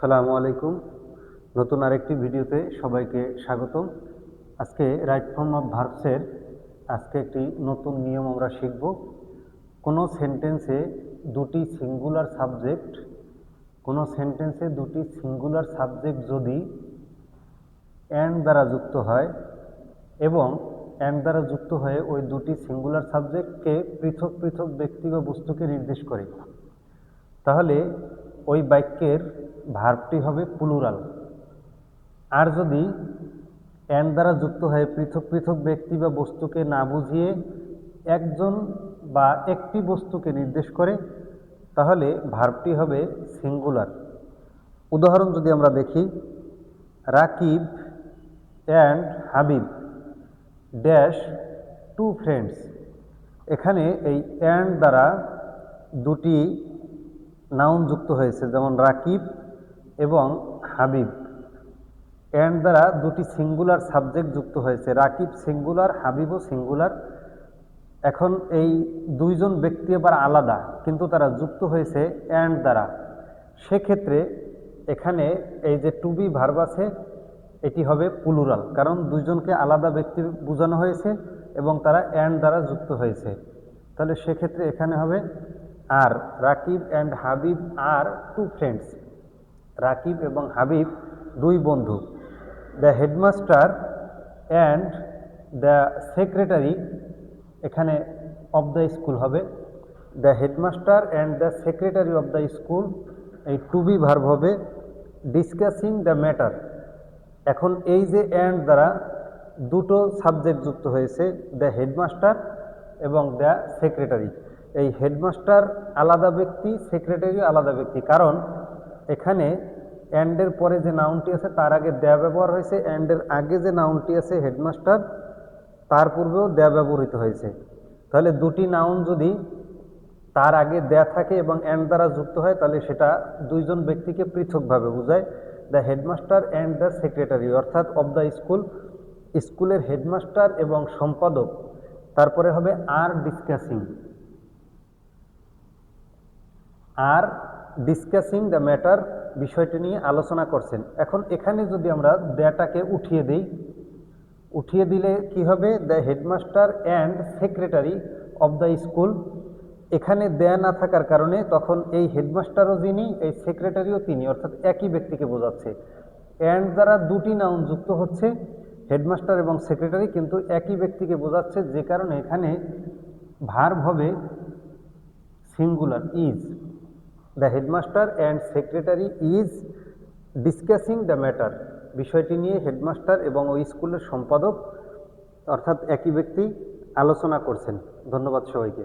আসসালামু আলাইকুম। নতুন আরেকটি ভিডিওতে সবাইকে স্বাগতম। আজকে রাইট ফর্ম অফ ভার্বসের একটি নতুন নিয়ম আমরা শিখব। কোনো সেন্টেন্সে দুটি সিঙ্গুলার সাবজেক্ট যদি অ্যান্ড দ্বারা যুক্ত হয় এবং অ্যান্ড দ্বারা যুক্ত হয়ে ওই দুটি সিঙ্গুলার সাবজেক্টকে পৃথক পৃথক ব্যক্তি বা বস্তুকে নির্দেশ করে, তাহলে ওই বাক্যের ভার্বটি হবে প্লুরাল। আর যদি অ্যান্ড দ্বারা যুক্ত হয়ে পৃথক পৃথক ব্যক্তি বা বস্তুকে না বুঝিয়ে একজন বা একটি বস্তুকে নির্দেশ করে, তাহলে ভার্বটি হবে সিঙ্গুলার। উদাহরণ যদি আমরা দেখি, Rakib and Habib dash two friends. এখানে এই অ্যান্ড দ্বারা দুটি নাউন যুক্ত হয়েছে, যেমন রাকিব এবং হাবিব। অ্যান্ড দ্বারা দুটি সিঙ্গুলার সাবজেক্ট যুক্ত হয়েছে, রাকিব সিঙ্গুলার, হাবিবও সিঙ্গুলার। এখন এই দুইজন ব্যক্তি আবার আলাদা, কিন্তু তারা যুক্ত হয়েছে অ্যান্ড দ্বারা। সেক্ষেত্রে এখানে এই যে টু বি ভার্ব আছে, এটি হবে প্লুরাল, কারণ দুইজনকে আলাদা ব্যক্তি বোঝানো হয়েছে এবং তারা অ্যান্ড দ্বারা যুক্ত হয়েছে। তাহলে সেক্ষেত্রে এখানে হবে আর রাকিব অ্যান্ড হাবিব আর টু ফ্রেন্ডস। রাকিব এবং হাবিব দুই বন্ধু। The headmaster and the secretary, এখানে অফ দ্য স্কুল হবে। The headmaster and the secretary of the school, এই টু বি ভার্ব হবে ডিসকাসিং দ্য ম্যাটার। এখন এই যে অ্যান্ড দ্বারা দুটো সাবজেক্ট যুক্ত হয়েছে, দ্য হেডমাস্টার এবং দ্য সেক্রেটারি। এই হেডমাস্টার আলাদা ব্যক্তি, সেক্রেটারি আলাদা ব্যক্তি, কারণ এখানে অ্যান্ডের পরে যে নাউনটি আছে তার আগে দ্য ব্যবহার হয়েছে, অ্যান্ডের আগে যে নাউনটি আছে হেডমাস্টার, তার পূর্বেও দ্য ব্যবহৃত হয়েছে। তাহলে দুটি নাউন যদি তার আগে দ্য থাকে এবং অ্যান্ড দ্বারা যুক্ত হয়, তাহলে সেটা দুইজন ব্যক্তিকে পৃথকভাবে বোঝায়। The headmaster and the secretary, অর্থাৎ অফ দ্য স্কুল, স্কুলের হেডমাস্টার এবং সম্পাদক। তারপরে হবে আর ডিসকাসিং দ্য ম্যাটার, বিষয়টি নিয়ে আলোচনা করছেন। এখন এখানে যদি আমরা দ্যাটাকে উঠিয়ে দিলে কি হবে, the headmaster and secretary of the school. এখানে দ্য না থাকার কারণে তখন এই হেডমাস্টারও যিনি, এই সেক্রেটারিও তিনি, অর্থাৎ একই ব্যক্তিকে বোঝাচ্ছে। অ্যান্ড দ্বারা দুটি নাউন যুক্ত হচ্ছে, হেডমাস্টার এবং সেক্রেটারি, কিন্তু একই ব্যক্তিকে বোঝাচ্ছে, যে কারণে এখানে ভার্ব হবে singular, is. The headmaster and secretary is discussing the matter, বিষয়টি নিয়ে হেডমাস্টার এবং ওই স্কুলের সম্পাদক অর্থাৎ একই ব্যক্তি আলোচনা করছেন। ধন্যবাদ সবাইকে।